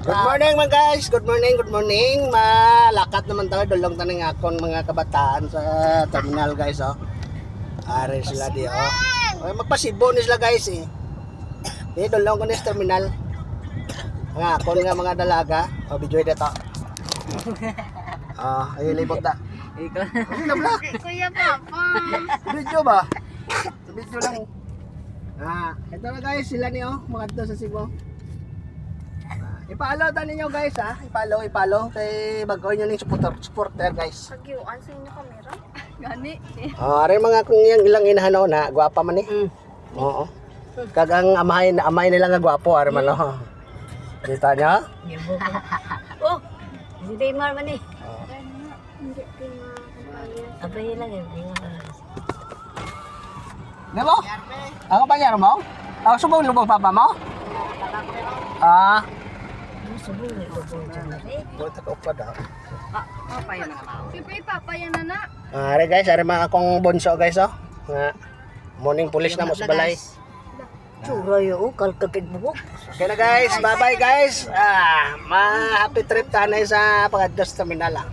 Good morning mga guys. Good morning, good morning. Malakat naman tayo dulong taning akon mga kabataan sa terminal guys oh. Are sila di oh. Ay magpasibo ni sila guys eh. Di dulong ko ni sa terminal. Nga akon nga mga dalaga. O video dito. Ah, ay libot ta. Ikaw. Sino ba? Kuya Papa. Video ba? Video lang. Ah, ito na guys sila ni oh, mga to sa Cebu. I-follow ta ninyo guys ha. I-follow kay bago nyo ning supporter guys. Pagyuan sa inyo kamera. Gani. Are mga kung yang ilang inahanaw na gwapa man eh. Oo. Kagang amay nila nga gwapo are man oh. Kita nyo? Oh, si Daymar man eh. Hindi pinakapayas. Abay lang yun. Di mo? Ako pa niya mo? Ako subong lubong papa mo? Ah. Subong na ibabong dyan na rin. Buta ka pa daw. Siyempre Papa yan na na. Are guys, are mga akong bonso guys oh. Nga morning police na mo sa balay. Tsura yun, kalkakit buhok. Okay na guys, bye bye guys. Ah, ma-happy trip tanay sa Pagadios Terminal ah.